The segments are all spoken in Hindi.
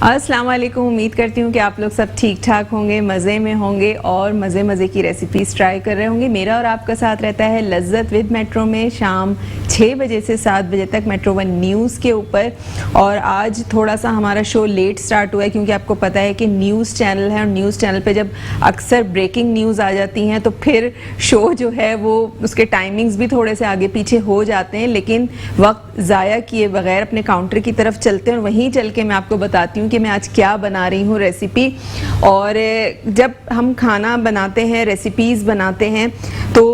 अस्सलाम वालेकुम। उम्मीद करती हूँ कि आप लोग सब ठीक ठाक होंगे, मज़े में होंगे और मज़े की रेसिपीज़ ट्राई कर रहे होंगे। मेरा और आपका साथ रहता है लज्जत विद मेट्रो में शाम 6 बजे से 7 बजे तक मेट्रो 1 न्यूज़ के ऊपर। और आज थोड़ा सा हमारा शो लेट स्टार्ट हुआ है क्योंकि आपको पता है कि न्यूज़ चैनल है और न्यूज़ चैनल पर जब अक्सर ब्रेकिंग न्यूज़ आ जाती हैं तो फिर शो जो है वो उसके टाइमिंग्स भी थोड़े से आगे पीछे हो जाते हैं। लेकिन वक्त ज़ाया किए बगैर अपने काउंटर की तरफ चलते हैं और वहीं चल के मैं आपको बताती हूँ कि मैं आज क्या बना रही हूँ रेसिपी। और जब हम खाना बनाते हैं, रेसिपीज़ बनाते हैं तो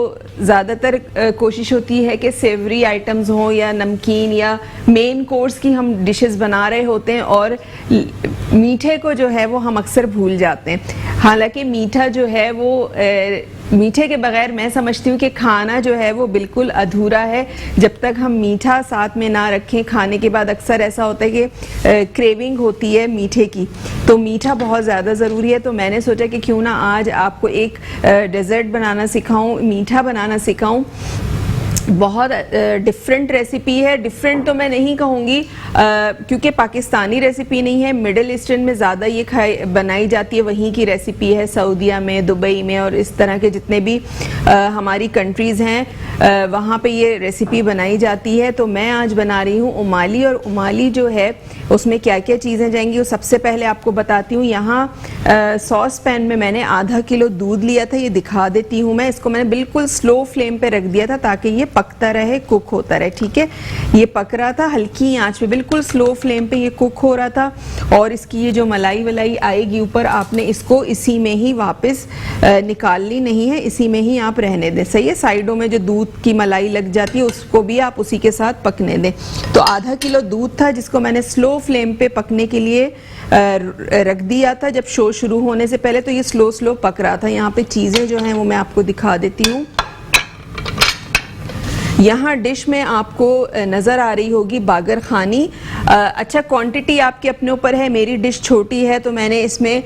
ज़्यादातर कोशिश होती है कि सेवरी आइटम्स हों या नमकीन या मेन कोर्स की हम डिशेस बना रहे होते हैं और मीठे को जो है वो हम अक्सर भूल जाते हैं। हालांकि मीठा जो है वो मीठे के बगैर मैं समझती हूँ कि खाना जो है वो बिल्कुल अधूरा है। जब तक हम मीठा साथ में ना रखें, खाने के बाद अक्सर ऐसा होता है कि क्रेविंग होती है मीठे की, तो मीठा बहुत ज़्यादा ज़रूरी है। तो मैंने सोचा कि क्यों ना आज आपको एक डेज़र्ट बनाना सिखाऊं, मीठा बनाना सिखाऊं। बहुत डिफरेंट रेसिपी है। डिफरेंट तो मैं नहीं कहूँगी क्योंकि पाकिस्तानी रेसिपी नहीं है, मिडिल ईस्टर्न में ज़्यादा ये बनाई जाती है, वहीं की रेसिपी है। सऊदीया में, दुबई में और इस तरह के जितने भी हमारी कंट्रीज़ हैं वहाँ पे ये रेसिपी बनाई जाती है। तो मैं आज बना रही हूँ उमाली। और उमाली जो है उसमें क्या क्या चीज़ें जाएंगी वो सबसे पहले आपको बताती हूँ। यहाँ सॉस पैन में मैंने आधा किलो दूध लिया था, ये दिखा देती हूँ मैं। इसको मैंने बिल्कुल स्लो फ्लेम पे रख दिया था ताकि ये पकता रहे, कुक होता रहे। ठीक है, ये पक रहा था हल्की आंच पे, बिल्कुल स्लो फ्लेम पे ये कुक हो रहा था। और इसकी ये जो मलाई वलाई आएगी ऊपर, आपने इसको इसी में ही वापस निकालनी नहीं है, इसी में ही आप रहने दें। सही है, साइडों में जो दूध की मलाई लग जाती है उसको भी आप उसी के साथ पकने दें। तो आधा किलो दूध था जिसको मैंने स्लो फ्लेम पे पकने के लिए रख दिया था जब शो शुरू होने से पहले। तो ये स्लो पक रहा था। यहाँ पे चीज़ें जो हैं वो मैं आपको दिखा देती हूँ। यहाँ डिश में आपको नज़र आ रही होगी बागर खानी। अच्छा, क्वांटिटी आपके अपने ऊपर है। मेरी डिश छोटी है तो मैंने इसमें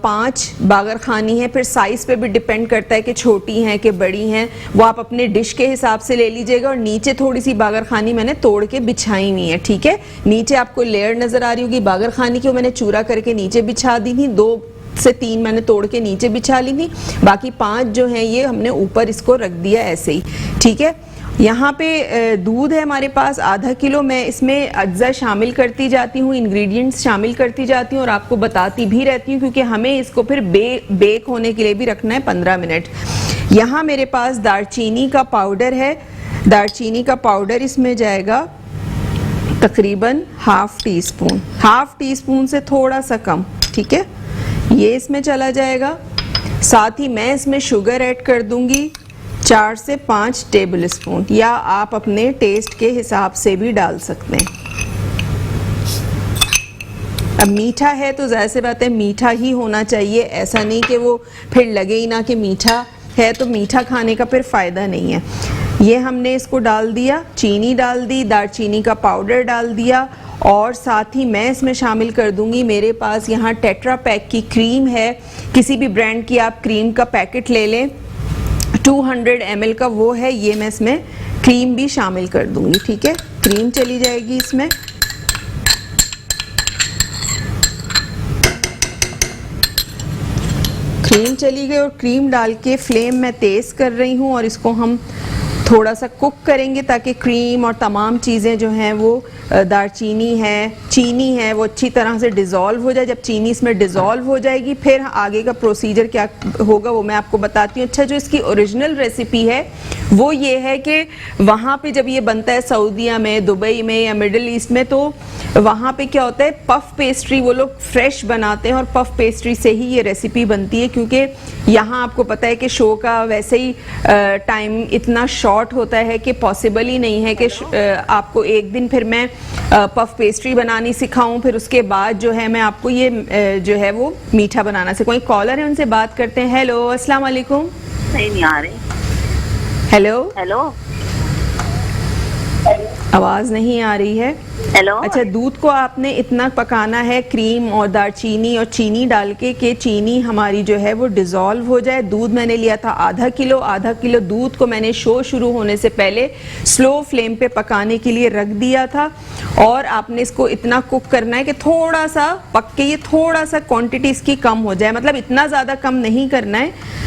5 बागर खानी है। फिर साइज़ पे भी डिपेंड करता है कि छोटी हैं कि बड़ी हैं, वो आप अपने डिश के हिसाब से ले लीजिएगा। और नीचे थोड़ी सी बागर खानी मैंने तोड़ के बिछाई हुई है। ठीक है, नीचे आपको लेयर नज़र आ रही होगी बागर खानी की, वो मैंने चूरा करके नीचे बिछा दी थी। 2 से 3 मैंने तोड़ के नीचे बिछा ली थी, बाकी 5 जो हैं ये हमने ऊपर इसको रख दिया ऐसे ही। ठीक है, यहाँ पे दूध है हमारे पास आधा किलो। मैं इसमें अज्जा शामिल करती जाती हूँ, इंग्रेडिएंट्स शामिल करती जाती हूँ और आपको बताती भी रहती हूँ क्योंकि हमें इसको फिर बेक होने के लिए भी रखना है 15 मिनट। यहाँ मेरे पास दालचीनी का पाउडर है। दालचीनी का पाउडर इसमें जाएगा तकरीबन हाफ टी स्पून से थोड़ा सा कम। ठीक है, ये इसमें चला जाएगा। साथ ही मैं इसमें शुगर ऐड कर दूंगी 4 से 5 टेबल स्पून, या आप अपने टेस्ट के हिसाब से भी डाल सकते हैं। अब मीठा है तो ज़ाहिर सी बात है मीठा ही होना चाहिए, ऐसा नहीं कि वो फिर लगे ही ना कि मीठा है, तो मीठा खाने का फिर फ़ायदा नहीं है। ये हमने इसको डाल दिया, चीनी डाल दी, दालचीनी का पाउडर डाल दिया और साथ ही मैं इसमें शामिल कर दूंगी, मेरे पास यहाँ टेट्रा पैक की क्रीम है। किसी भी ब्रांड की आप क्रीम का पैकेट ले लें, 200 ml का वो है। ये मैं इसमें क्रीम भी शामिल कर दूंगी। ठीक है, क्रीम चली जाएगी इसमें। क्रीम चली गई और क्रीम डाल के फ्लेम मैं तेज़ कर रही हूँ और इसको हम थोड़ा सा कुक करेंगे ताकि क्रीम और तमाम चीज़ें जो हैं वो दालचीनी है, चीनी है, वो अच्छी तरह से डिज़ोल्व हो जाए। जब चीनी इसमें डिज़ोल्व हो जाएगी फिर आगे का प्रोसीजर क्या होगा वो मैं आपको बताती हूँ। अच्छा, जो इसकी ओरिजिनल रेसिपी है वो ये है कि वहाँ पे जब ये बनता है सऊदीया में, दुबई में या मिडिल ईस्ट में, तो वहाँ पे क्या होता है, पफ पेस्ट्री वो लोग फ्रेश बनाते हैं और पफ पेस्ट्री से ही ये रेसिपी बनती है। क्योंकि यहाँ आपको पता है कि शो का वैसे ही टाइम इतना शॉर्ट होता है कि पॉसिबल ही नहीं है कि आपको एक दिन फिर मैं पफ पेस्ट्री बनानी सिखाऊं, फिर उसके बाद जो है मैं आपको ये जो है वो मीठा बनाना सिखाऊं। कॉलर है, उनसे बात करते हैं। हेलो, अस्सलाम वालेकुम। नहीं आ रही। Hello hello. आवाज नहीं आ रही है। हेलो। अच्छा, दूध को आपने इतना पकाना है क्रीम और दालचीनी और चीनी डाल के कि चीनी हमारी जो है वो डिज़ोल्व हो जाए। दूध मैंने लिया था आधा किलो दूध को मैंने शो शुरू होने से पहले स्लो फ्लेम पे पकाने के लिए रख दिया था। और आपने इसको इतना कुक करना है कि थोड़ा सा पक के ये थोड़ा सा क्वांटिटी इसकी कम हो जाए, मतलब इतना ज़्यादा कम नहीं करना है।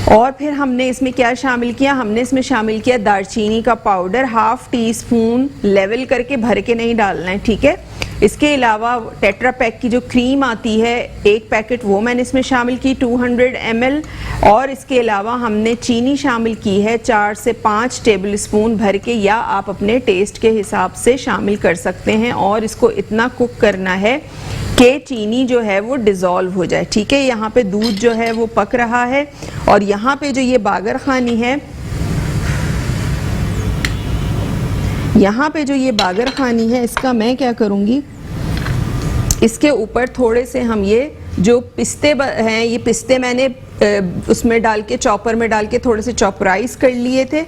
और फिर हमने इसमें क्या शामिल किया, हमने इसमें शामिल किया दालचीनी का पाउडर, 1/2 टीस्पून, लेवल करके भर के नहीं डालना है, ठीक है। इसके अलावा टेट्रा पैक की जो क्रीम आती है 1 पैकेट, वो मैंने इसमें शामिल की 200 ml। और इसके अलावा हमने चीनी शामिल की है 4 से 5 टेबल स्पून भर के, या आप अपने टेस्ट के हिसाब से शामिल कर सकते हैं। और इसको इतना कुक करना है कि चीनी जो है वो डिज़ोल्व हो जाए, ठीक है। यहाँ पे दूध जो है वो पक रहा है और यहाँ पे जो ये बागर खानी है, यहाँ पे जो ये बागर खानी है, इसका मैं क्या करूँगी, इसके ऊपर थोड़े से हम ये जो पिस्ते हैं, ये पिस्ते मैंने उसमें डाल के, चॉपर में डाल के थोड़े से चॉपराइज कर लिए थे,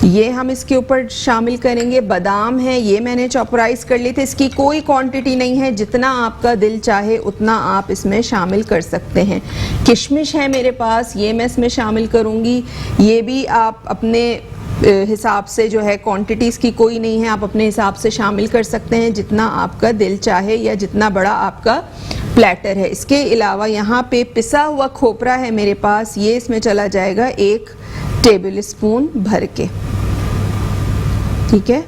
ये हम इसके ऊपर शामिल करेंगे। बादाम है, ये मैंने चॉपराइज कर लिए थे। इसकी कोई क्वांटिटी नहीं है, जितना आपका दिल चाहे उतना आप इसमें शामिल कर सकते हैं। किशमिश है मेरे पास, ये मैं इसमें शामिल करूँगी। ये भी आप अपने हिसाब से जो है, क्वांटिटीज़ की कोई नहीं है, आप अपने हिसाब से शामिल कर सकते हैं जितना आपका दिल चाहे या जितना बड़ा आपका प्लेटर है। इसके अलावा यहाँ पे पिसा हुआ खोपरा है मेरे पास, ये इसमें चला जाएगा 1 टेबल स्पून भर के, ठीक है।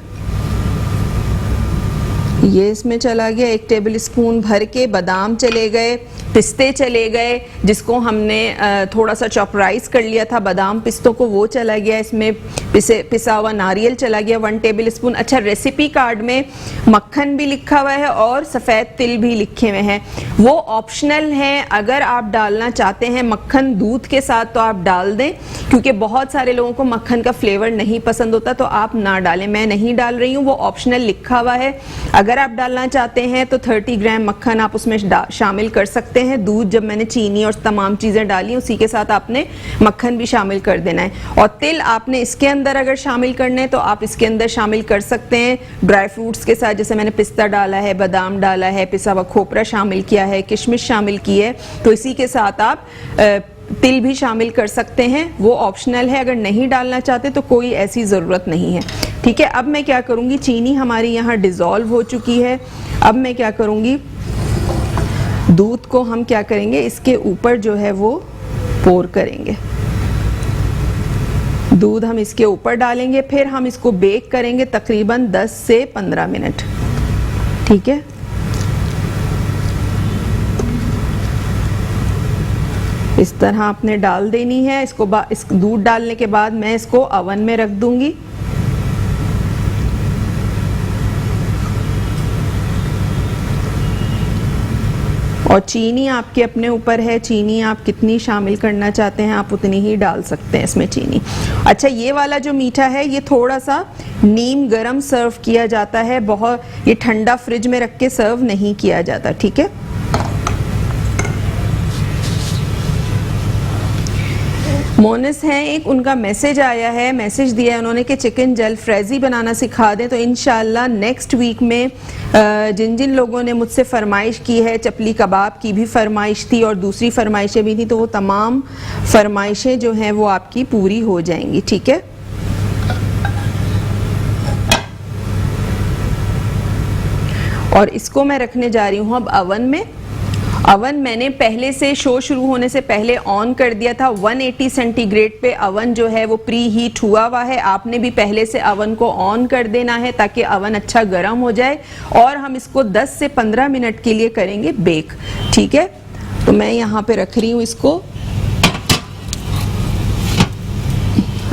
ये इसमें चला गया 1 टेबल स्पून भर के। बादाम चले गए, पिस्ते चले गए, जिसको हमने थोड़ा सा चॉपराइज कर लिया था बादाम पिस्तों को, वो चला गया। इसमें पिसा हुआ नारियल चला गया 1 टेबल स्पून। अच्छा, रेसिपी कार्ड में मक्खन भी लिखा हुआ है और सफ़ेद तिल भी लिखे हुए हैं, वो ऑप्शनल हैं। अगर आप डालना चाहते हैं मक्खन दूध के साथ तो आप डाल दें, क्योंकि बहुत सारे लोगों को मक्खन का फ्लेवर नहीं पसंद होता, तो आप ना डालें। मैं नहीं डाल रही हूँ, वो ऑप्शनल लिखा हुआ है। अगर आप डालना चाहते हैं तो 30 ग्राम मक्खन आप उसमें शामिल कर सकते हैं। दूध जब मैंने चीनी और तमाम चीज़ें डाली, उसी के साथ आपने मक्खन भी शामिल कर देना है। और तिल आपने इसके अंदर अगर शामिल करने हैं तो आप इसके अंदर शामिल कर सकते हैं ड्राई फ्रूट्स के साथ, जैसे मैंने पिस्ता डाला है, बादाम डाला है, पिसा हुआ खोपरा शामिल किया है, किशमिश शामिल की है, तो इसी के साथ आप तिल भी शामिल कर सकते हैं। वो ऑप्शनल है, अगर नहीं डालना चाहते तो कोई ऐसी ज़रूरत नहीं है, ठीक है। अब मैं क्या करूँगी, चीनी हमारी यहाँ डिज़ोल्व हो चुकी है। अब मैं क्या करूँगी, दूध को हम क्या करेंगे, इसके ऊपर जो है वो पोर करेंगे। दूध हम इसके ऊपर डालेंगे, फिर हम इसको बेक करेंगे तकरीबन 10 से 15 मिनट, ठीक है। इस तरह आपने डाल देनी है इसको। इस दूध डालने के बाद मैं इसको ओवन में रख दूंगी। और चीनी आपके अपने ऊपर है, चीनी आप कितनी शामिल करना चाहते हैं आप उतनी ही डाल सकते हैं इसमें चीनी। अच्छा, ये वाला जो मीठा है ये थोड़ा सा नीम गरम सर्व किया जाता है, बहुत ये ठंडा फ्रिज में रख के सर्व नहीं किया जाता, ठीक है। मोनस हैं एक, उनका मैसेज आया है, मैसेज दिया है उन्होंने कि चिकन जलफ्रेजी बनाना सिखा दें। तो इंशाल्लाह नेक्स्ट वीक में जिन जिन लोगों ने मुझसे फरमाइश की है, चपली कबाब की भी फरमाइश थी और दूसरी फरमाइशें भी थी, तो वो तमाम फरमाइशें जो हैं वो आपकी पूरी हो जाएंगी, ठीक है। और इसको मैं रखने जा रही हूँ अब अवन में। अवन मैंने पहले से शो शुरू होने से पहले ऑन कर दिया था। 180 सेंटीग्रेड पे अवन जो है वो प्री हीट हुआ हुआ है। आपने भी पहले से अवन को ऑन कर देना है ताकि अवन अच्छा गर्म हो जाए। और हम इसको 10 से 15 मिनट के लिए करेंगे बेक, ठीक है। तो मैं यहाँ पे रख रही हूँ इसको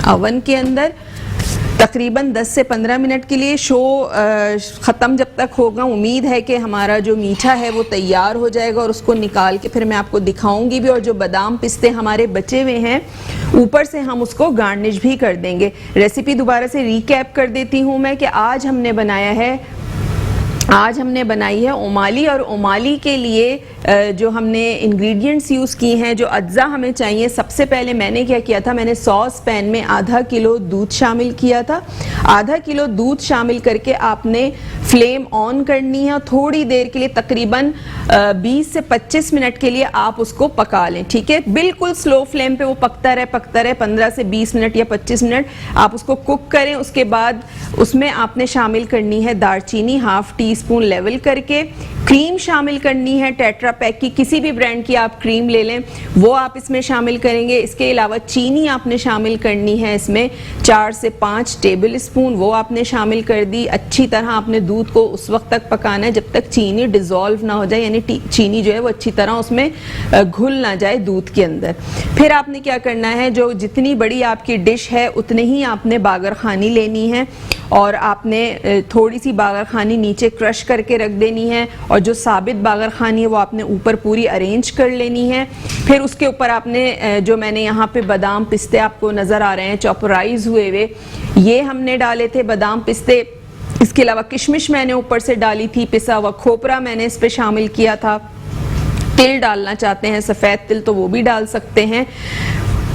अवन के अंदर तकरीबन 10 से 15 मिनट के लिए। शो ख़त्म जब तक होगा, उम्मीद है कि हमारा जो मीठा है वो तैयार हो जाएगा और उसको निकाल के फिर मैं आपको दिखाऊंगी भी। और जो बादाम पिस्ते हमारे बचे हुए हैं ऊपर से हम उसको गार्निश भी कर देंगे। रेसिपी दोबारा से रिकैप कर देती हूँ मैं कि आज हमने बनाया है आज हमने बनाई है ओमाली, और ओमाली के लिए जो हमने इंग्रेडिएंट्स यूज़ किए हैं, जो अज्जा हमें चाहिए, सबसे पहले मैंने क्या किया था, मैंने सॉस पैन में आधा किलो दूध शामिल किया था। आधा किलो दूध शामिल करके आपने फ्लेम ऑन करनी है और थोड़ी देर के लिए तकरीबन 20 से 25 मिनट के लिए आप उसको पका लें, ठीक है। बिल्कुल स्लो फ्लेम पे वो पकता रहे 15 से 20 मिनट या 25 मिनट आप उसको कुक करें। उसके बाद उसमें आपने शामिल करनी है दालचीनी हाफ टी स्पून लेवल करके, क्रीम शामिल करनी है टेट्रा पैक की, किसी भी ब्रांड की आप क्रीम ले लें, वो आप इसमें शामिल करेंगे। इसके अलावा चीनी आपने शामिल करनी है इसमें 4 से 5 टेबल स्पून, वो आपने शामिल कर दी। अच्छी तरह आपने दूध को उस वक्त तक पकाना है जब तक चीनी डिजोल्व ना हो जाए, यानी चीनी जो है वो अच्छी तरह उसमें घुल ना जाए दूध के अंदर। फिर आपने क्या करना है, जो जितनी बड़ी आपकी डिश है उतनी ही आपने बागर खानी लेनी है, और आपने थोड़ी सी बागर खानी नीचे क्रश करके रख देनी है, और जो साबित बागर खानी है वो आपने ऊपर पूरी अरेंज कर लेनी है। फिर उसके ऊपर आपने जो मैंने यहाँ पे बादाम पिस्ते आपको नज़र आ रहे हैं चॉपराइज हुए हुए, ये हमने डाले थे बादाम पिस्ते। इसके अलावा किशमिश मैंने ऊपर से डाली थी, पिसा हुआ खोपरा मैंने इस पे शामिल किया था। तिल डालना चाहते हैं सफ़ेद तिल तो वो भी डाल सकते हैं।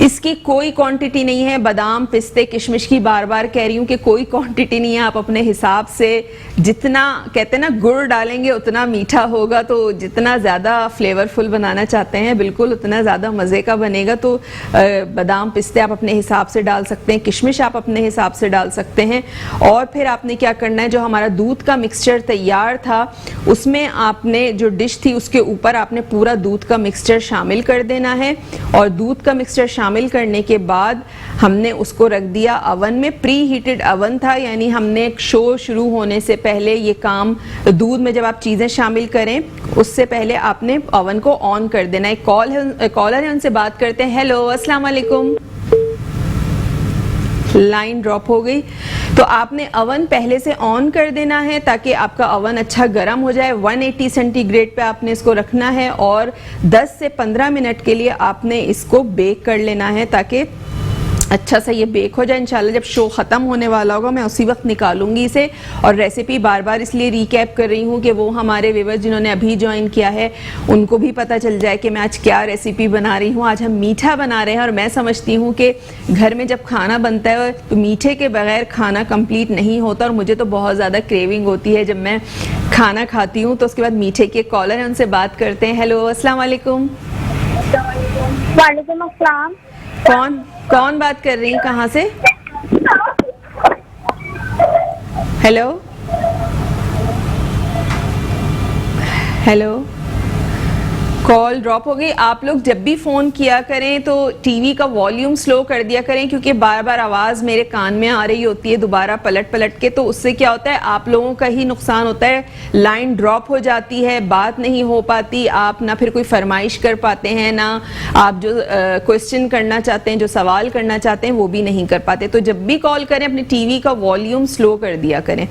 इसकी कोई क्वांटिटी नहीं है, बादाम पिस्ते किशमिश की बार बार कह रही हूँ कि कोई क्वांटिटी नहीं है, आप अपने हिसाब से जितना कहते हैं ना गुड़ डालेंगे उतना मीठा होगा, तो जितना ज़्यादा फ्लेवरफुल बनाना चाहते हैं बिल्कुल उतना ज़्यादा मज़े का बनेगा। तो बादाम पिस्ते आप अपने हिसाब से डाल सकते हैं, किशमिश आप अपने हिसाब से डाल सकते हैं। और फिर आपने क्या करना है, जो हमारा दूध का मिक्सचर तैयार था उसमें आपने जो डिश थी उसके ऊपर आपने पूरा दूध का मिक्सचर शामिल कर देना है, और दूध का मिक्सचर शामिल करने के बाद हमने उसको रख दिया अवन में। प्री हीटेड अवन था, यानी हमने शो शुरू होने से पहले ये काम, दूध में जब आप चीज़ें शामिल करें उससे पहले आपने अवन को ऑन कर देना है। कॉलर है, उनसे बात करते हैं। हेलो, अस्सलाम वालेकुम। लाइन ड्रॉप हो गई। तो आपने अवन पहले से ऑन कर देना है ताकि आपका अवन अच्छा गर्म हो जाए। 180 सेंटीग्रेड पे आपने इसको रखना है, और 10 से 15 मिनट के लिए आपने इसको बेक कर लेना है ताकि अच्छा सा ये बेक हो जाए। इंशाल्लाह जब शो ख़त्म होने वाला होगा मैं उसी वक्त निकालूंगी इसे। और रेसिपी बार बार इसलिए रिकैप कर रही हूँ कि वो हमारे व्यूअर्स जिन्होंने अभी ज्वाइन किया है उनको भी पता चल जाए कि मैं आज क्या रेसिपी बना रही हूँ। आज हम मीठा बना रहे हैं, और मैं समझती हूँ कि घर में जब खाना बनता है तो मीठे के बगैर खाना कंप्लीट नहीं होता, और मुझे तो बहुत ज़्यादा क्रेविंग होती है जब मैं खाना खाती हूँ। तो उसके बाद मीठे के कॉलर हैं, उनसे बात करते हैं। हेलो, अस्सलाम वालेकुम। वालेकुम अस्सलाम। कौन बात कर रही हैं, कहाँ से? हेलो हेलो, कॉल ड्रॉप हो गई। आप लोग जब भी फ़ोन किया करें तो टीवी का वॉल्यूम स्लो कर दिया करें, क्योंकि बार बार आवाज़ मेरे कान में आ रही होती है दोबारा पलट के। तो उससे क्या होता है, आप लोगों का ही नुकसान होता है, लाइन ड्रॉप हो जाती है, बात नहीं हो पाती, आप ना फिर कोई फरमाइश कर पाते हैं, ना आप जो क्वेश्चन करना चाहते हैं, जो सवाल करना चाहते हैं वो भी नहीं कर पाते। तो जब भी कॉल करें अपनी टीवी का वॉल्यूम स्लो कर दिया करें।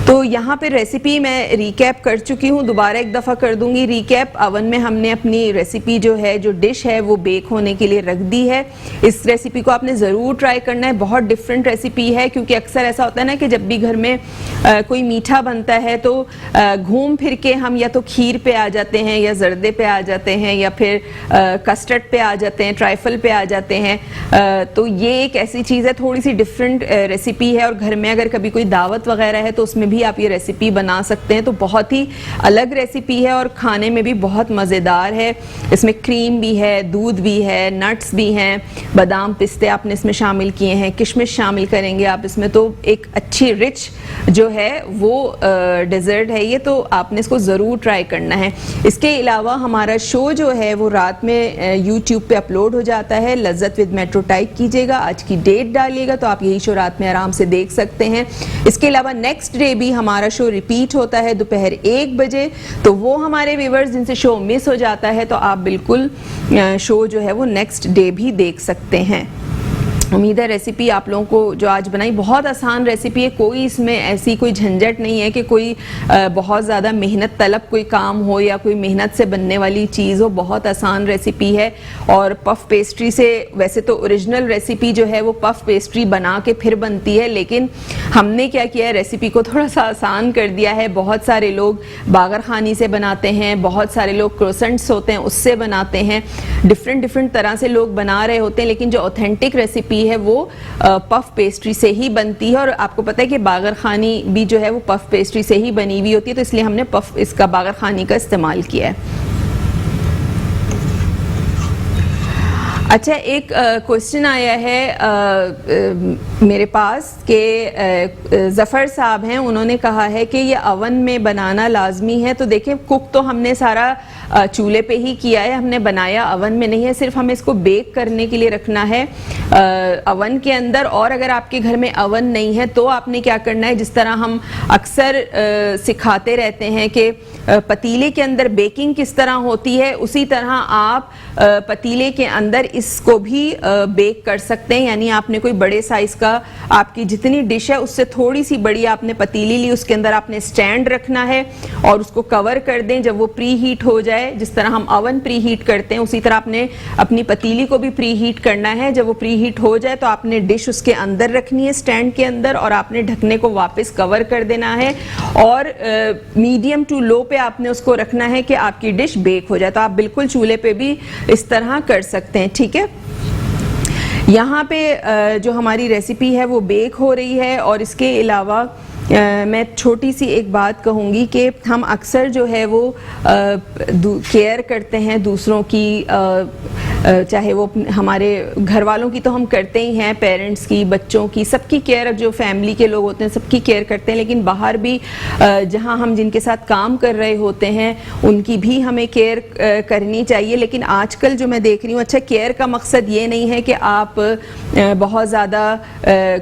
तो यहाँ पे रेसिपी मैं रिकैप कर चुकी हूँ, दोबारा एक दफ़ा कर दूंगी रिकैप। अवन में हमने अपनी रेसिपी जो है, जो डिश है वो बेक होने के लिए रख दी है। इस रेसिपी को आपने ज़रूर ट्राई करना है, बहुत डिफरेंट रेसिपी है। क्योंकि अक्सर ऐसा होता है ना कि जब भी घर में कोई मीठा बनता है तो घूम फिर के हम या तो खीर पे आ जाते हैं, या जर्दे पे आ जाते हैं, या फिर कस्टर्ड पे आ जाते हैं, ट्राइफल पे आ जाते हैं। तो ये एक ऐसी चीज़ है, थोड़ी सी डिफरेंट रेसिपी है, और घर में अगर कभी कोई दावत वगैरह है तो उसमें भी आप ये रेसिपी बना सकते हैं। तो बहुत ही अलग रेसिपी है और खाने में भी बहुत मज़ेदार है। इसमें क्रीम भी है, दूध भी है, नट्स भी हैं, बादाम पिस्ते आपने इसमें शामिल किए हैं, किशमिश शामिल करेंगे आप इसमें। तो एक अच्छी रिच जो है वो डेजर्ट है ये, तो आपने इसको ज़रूर ट्राई करना है। इसके अलावा हमारा शो जो है वो रात में यूट्यूब पे अपलोड हो जाता है। लज्जत विद मेट्रो टाइप कीजिएगा, आज की डेट डालिएगा तो आप यही शो रात में आराम से देख सकते हैं। इसके अलावा नेक्स्ट डे भी हमारा शो रिपीट होता है दोपहर 1 बजे। तो वो हमारे व्यूअर्स जिनसे शो मिस हो जाता है तो आप बिल्कुल शो जो है वो नेक्स्ट डे भी देख सकते हैं। उम्मीद है रेसिपी आप लोगों को जो आज बनाई बहुत आसान रेसिपी है, कोई इसमें ऐसी कोई झंझट नहीं है कि कोई बहुत ज़्यादा मेहनत तलब कोई काम हो या कोई मेहनत से बनने वाली चीज़ हो। बहुत आसान रेसिपी है। और पफ पेस्ट्री से वैसे तो ओरिजिनल रेसिपी जो है वो पफ पेस्ट्री बना के फिर बनती है, लेकिन हमने क्या किया है रेसिपी को थोड़ा सा आसान कर दिया है। बहुत सारे लोग बागर खानी से बनाते हैं, बहुत सारे लोग क्रोसेंट्स होते हैं उससे बनाते हैं, डिफरेंट तरह से लोग बना रहे होते हैं, लेकिन जो ऑथेंटिक रेसिपी है वो पफ पेस्ट्री से ही बनती है। और आपको पता है कि बागर खानी भी जो है वो पफ पेस्ट्री से ही बनी हुई होती है, तो इसलिए हमने इसका बागर खानी का इस्तेमाल किया है। अच्छा, एक क्वेश्चन आया है मेरे पास कि ज़फ़र साहब हैं, उन्होंने कहा है कि ये अवन में बनाना लाजमी है। तो देखिए, कुक तो हमने सारा चूल्हे पे ही किया है, हमने बनाया अवन में नहीं है, सिर्फ हमें इसको बेक करने के लिए रखना है अवन के अंदर। और अगर आपके घर में अवन नहीं है तो आपने क्या करना है, जिस तरह हम अक्सर सिखाते रहते हैं कि पतीले के अंदर बेकिंग किस तरह होती है, उसी तरह आप पतीले के अंदर इसको भी बेक कर सकते हैं। यानी आपने कोई बड़े साइज का, आपकी जितनी डिश है उससे थोड़ी सी बड़ी आपने पतीली ली, उसके अंदर आपने स्टैंड रखना है और उसको कवर कर दें। जब वो प्री हीट हो जाए, जिस तरह हम अवन प्री हीट करते हैं उसी तरह आपने अपनी पतीली को भी प्री हीट करना है। जब वो प्री हीट हो जाए तो आपने डिश उसके अंदर रखनी है, स्टैंड के अंदर, और आपने ढकने को वापस कवर कर देना है और मीडियम टू लो पे आपने उसको रखना है कि आपकी डिश बेक हो जाए। तो आप बिल्कुल चूल्हे पे भी इस तरह कर सकते हैं, ठीक है। यहाँ पे जो हमारी रेसिपी है वो बेक हो रही है। और इसके अलावा मैं छोटी सी एक बात कहूँगी कि हम अक्सर जो है वो केयर करते हैं दूसरों की, चाहे वो हमारे घर वालों की तो हम करते ही हैं, पेरेंट्स की, बच्चों की, सबकी केयर, जो फैमिली के लोग होते हैं सबकी केयर करते हैं, लेकिन बाहर भी जहाँ हम जिनके साथ काम कर रहे होते हैं उनकी भी हमें केयर करनी चाहिए। लेकिन आजकल जो मैं देख रही हूँ, अच्छा, केयर का मकसद ये नहीं है कि आप बहुत ज़्यादा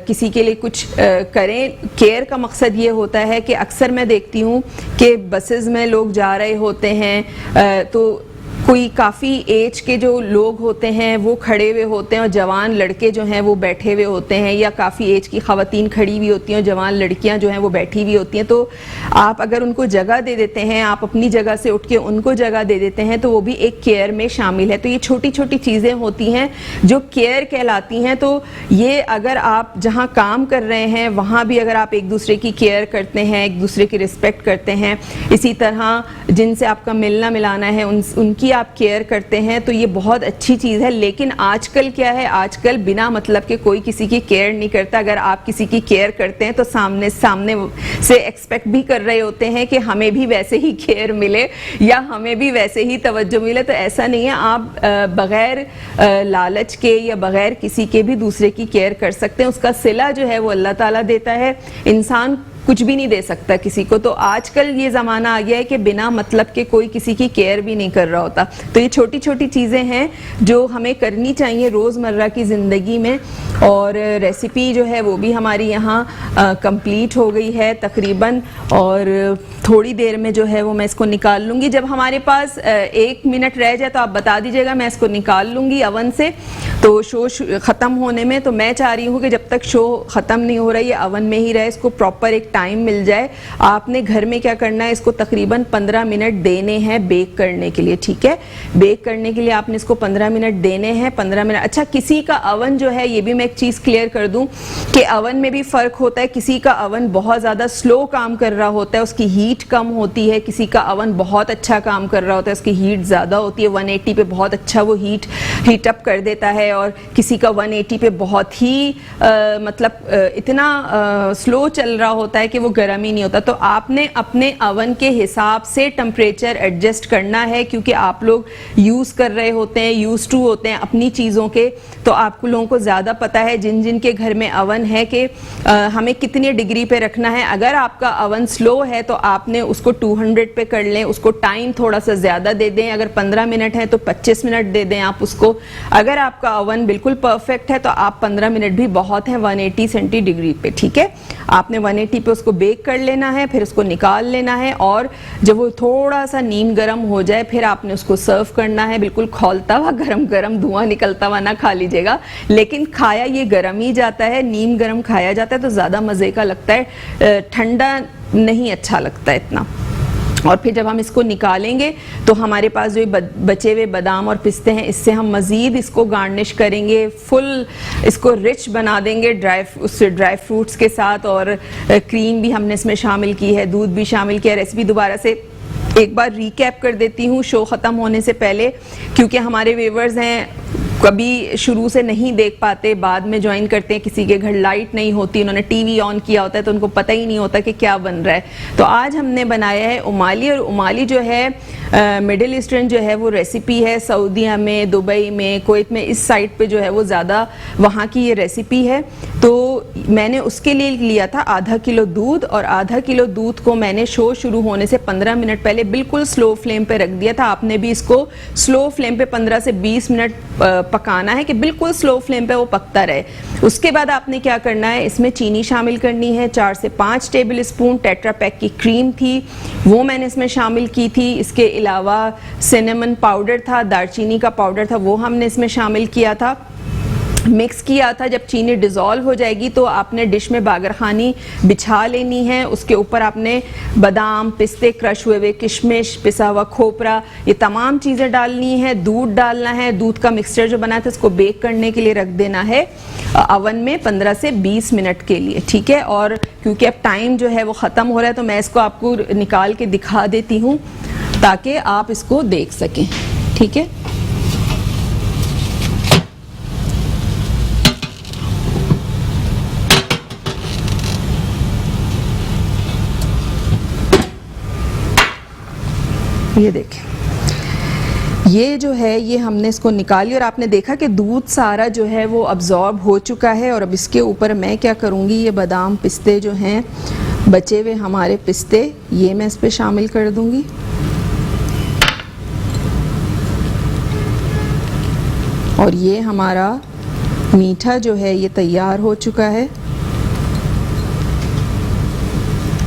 किसी के लिए कुछ करें। केयर का मकसद ये होता है कि अक्सर मैं देखती हूँ कि बसेस में लोग जा रहे होते हैं तो कोई काफ़ी एज के जो लोग होते हैं वो खड़े हुए होते हैं और जवान लड़के जो हैं वो बैठे हुए होते हैं, या काफ़ी एज की ख़वातीन खड़ी हुई होती हैं और जवान लड़कियां जो हैं वो बैठी हुई होती हैं। तो आप अगर उनको जगह दे देते हैं, आप अपनी जगह से उठ के उनको जगह दे देते हैं, तो वो भी एक केयर में शामिल है। तो ये छोटी छोटी चीज़ें होती हैं जो केयर कहलाती हैं। तो ये अगर आप जहाँ काम कर रहे हैं वहाँ भी अगर आप एक दूसरे की केयर करते हैं, एक दूसरे की रिस्पेक्ट करते हैं, इसी तरह जिनसे आपका मिलना मिलाना है उनकी आप केयर करते हैं, तो ये बहुत अच्छी चीज़ है। लेकिन आजकल क्या है, आजकल बिना मतलब के कोई किसी की केयर नहीं करता। अगर आप किसी की केयर करते हैं तो सामने से एक्सपेक्ट भी कर रहे होते हैं कि हमें भी वैसे ही केयर मिले या हमें भी वैसे ही तवज्जो मिले। तो ऐसा नहीं है, आप बगैर लालच के या बगैर किसी के भी दूसरे की केयर कर सकते हैं। उसका सिला जो है वो अल्लाह ताला देता है, इंसान कुछ भी नहीं दे सकता किसी को। तो आजकल ये ज़माना आ गया है कि बिना मतलब के कोई किसी की केयर भी नहीं कर रहा होता। तो ये छोटी छोटी चीज़ें हैं जो हमें करनी चाहिए रोज़मर्रा की ज़िंदगी में। और रेसिपी जो है वो भी हमारी यहाँ कंप्लीट हो गई है तकरीबन, और थोड़ी देर में जो है वो मैं इसको निकाल लूँगी। जब हमारे पास 1 मिनट रह जाए तो आप बता दीजिएगा, मैं इसको निकाल लूँगी अवन से। तो शो ख़त्म होने में, तो मैं चाह रही हूँ कि जब तक शो ख़त्म नहीं हो रहा है ये अवन में ही रहे, इसको प्रॉपर एक टाइम मिल जाए। आपने घर में क्या करना है, इसको तकरीबन 15 मिनट देने हैं बेक करने के लिए, ठीक है। बेक करने के लिए आपने इसको 15 मिनट देने हैं, 15 मिनट। अच्छा, किसी का अवन जो है, ये भी मैं एक चीज़ क्लियर कर दूं कि अवन में भी फ़र्क होता है। किसी का अवन बहुत ज़्यादा स्लो काम कर रहा होता है, उसकी हीट कम होती है। किसी का अवन बहुत अच्छा काम कर रहा होता है, उसकी हीट ज़्यादा होती है, 180 पे बहुत अच्छा वो हीट अप कर देता है। और किसी का 180 पे बहुत ही मतलब इतना स्लो चल रहा होता है कि वो गर्म ही नहीं होता। तो आपने अपने अवन के हिसाब से टेम्परेचर एडजस्ट करना है, क्योंकि आप लोग यूज़ कर रहे होते हैं, यूज़ टू होते हैं अपनी चीज़ों के। तो आपको लोगों को ज़्यादा पता है जिन जिन के घर में अवन है कि हमें कितनी डिग्री पे रखना है। अगर आपका अवन स्लो है तो आपने उसको 200 पे कर लें, उसको टाइम थोड़ा सा ज़्यादा दे दें। अगर 15 मिनट है तो 25 मिनट दे दें आप उसको। अगर आपका अवन बिल्कुल परफेक्ट है तो आप 15 मिनट भी बहुत है 180 सेंटीग्रेड पे, ठीक है। आपने 180 पे उसको बेक कर लेना है, फिर उसको निकाल लेना है और जब वो थोड़ा सा नीम गर्म हो जाए फिर आपने उसको सर्व करना है। बिल्कुल खौलता हुआ गरम गरम, धुआं निकलता हुआ ना खा लीजिएगा, लेकिन खाया ये गरम ही जाता है। नीम गरम खाया जाता है तो ज़्यादा मज़े का लगता है, ठंडा नहीं अच्छा लगता इतना। और फिर जब हम इसको निकालेंगे तो हमारे पास जो बचे हुए बादाम और पिस्ते हैं, इससे हम मज़ीद इसको गार्निश करेंगे, फुल इसको रिच बना देंगे ड्राई फ्रूट्स के साथ। और क्रीम भी हमने इसमें शामिल की है, दूध भी शामिल किया। रेसिपी दोबारा से एक बार रिकैप कर देती हूँ शो ख़त्म होने से पहले, क्योंकि हमारे व्यूअर्स हैं कभी शुरू से नहीं देख पाते, बाद में ज्वाइन करते हैं, किसी के घर लाइट नहीं होती, उन्होंने टीवी ऑन किया होता है तो उनको पता ही नहीं होता कि क्या बन रहा है। तो आज हमने बनाया है उमाली, और उमाली जो है मिडिल ईस्टर्न जो है वो रेसिपी है। सऊदीया में, दुबई में, कुवैत में, इस साइड पे जो है वो ज़्यादा वहाँ की ये रेसिपी है। तो मैंने उसके लिए लिया था आधा किलो दूध, और आधा किलो दूध को मैंने शो शुरू होने से 15 मिनट पहले बिल्कुल स्लो फ्लेम पे रख दिया था। आपने भी इसको स्लो फ्लेम पे 15 से 20 मिनट पकाना है कि बिल्कुल स्लो फ्लेम पे वो पकता रहे। उसके बाद आपने क्या करना है, इसमें चीनी शामिल करनी है। 4 से 5 टेबल स्पून टेट्रा पैक की क्रीम थी, वो मैंने इसमें शामिल की थी। इसके अलावा सिनेमन पाउडर था, दालचीनी का पाउडर था, वो हमने इसमें शामिल किया था, मिक्स किया था। जब चीनी डिज़ोल्व हो जाएगी तो आपने डिश में बागरखानी बिछा लेनी है। उसके ऊपर आपने बादाम, पिस्ते, क्रश हुए हुए, किशमिश, पिसा हुआ खोपरा, ये तमाम चीज़ें डालनी है। दूध डालना है, दूध का मिक्सचर जो बना था इसको बेक करने के लिए रख देना है अवन में 15 से 20 मिनट के लिए, ठीक है। और क्योंकि अब टाइम जो है वो ख़त्म हो रहा है तो मैं इसको आपको निकाल के दिखा देती हूँ ताकि आप इसको देख सकें, ठीक है। ये देखें, ये जो है ये हमने इसको निकाली और आपने देखा कि दूध सारा जो है वो अब्जॉर्ब हो चुका है। और अब इसके ऊपर मैं क्या करूँगी, ये बादाम पिस्ते जो हैं, बचे हुए हमारे पिस्ते, ये मैं इस पर शामिल कर दूँगी। और ये हमारा मीठा जो है ये तैयार हो चुका है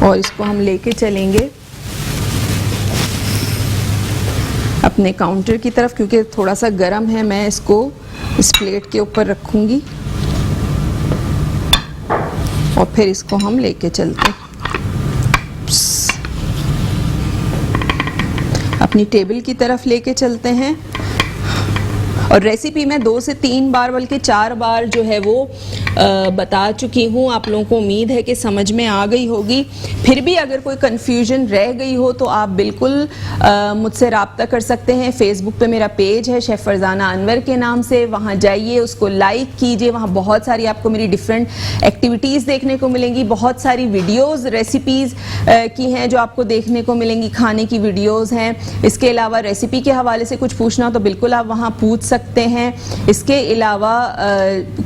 और इसको हम लेके चलेंगे अपने काउंटर की तरफ, क्योंकि थोड़ा सा गर्म है। मैं इसको इस प्लेट के ऊपर रखूँगी और फिर इसको हम लेके चलते हैं अपनी टेबल की तरफ लेके चलते हैं। और रेसिपी मैं 2 से 3 बार बल्कि 4 बार जो है वो बता चुकी हूँ। आप लोगों को उम्मीद है कि समझ में आ गई होगी। फिर भी अगर कोई कन्फ्यूजन रह गई हो तो आप बिल्कुल मुझसे रब्ता कर सकते हैं। फेसबुक पे मेरा पेज है शेफ़ फरजाना अनवर के नाम से, वहाँ जाइए, उसको लाइक कीजिए। वहाँ बहुत सारी आपको मेरी डिफरेंट एक्टिविटीज़ देखने को मिलेंगी, बहुत सारी वीडियोज़ रेसिपीज़ की हैं जो आपको देखने को मिलेंगी, खाने की वीडियोज़ हैं। इसके अलावा रेसिपी के हवाले से कुछ पूछना हो तो बिल्कुल आप वहाँ पूछ सकते हैं। इसके अलावा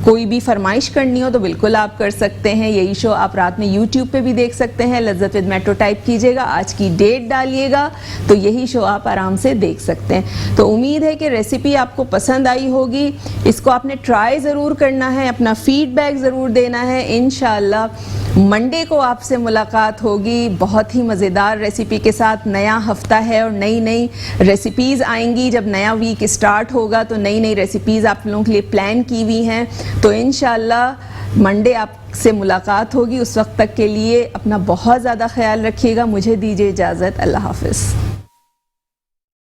कोई भी फरमाइश करनी हो तो बिल्कुल आप कर सकते हैं। यही शो आप रात में यूट्यूब पे भी देख सकते हैं। लज्जत विद मेट्रो टाइप कीजिएगा, आज की डेट डालिएगा तो यही शो आप आराम से देख सकते हैं। तो उम्मीद है कि रेसिपी आपको पसंद आई होगी। इसको आपने ट्राई ज़रूर करना है, अपना फीडबैक ज़रूर देना है। इंशाल्लाह मंडे को आपसे मुलाकात होगी बहुत ही मज़ेदार रेसिपी के साथ। नया हफ्ता है और नई नई रेसिपीज़ आएंगी। जब नया वीक स्टार्ट होगा तो नई नई रेसिपीज़ आप लोगों के लिए प्लान की हुई हैं। तो इंशाल्लाह मंडे आपसे मुलाकात होगी। उस वक्त तक के लिए अपना बहुत ज़्यादा ख्याल रखिएगा। मुझे दीजिए इजाज़त। अल्लाह हाफ़िज़।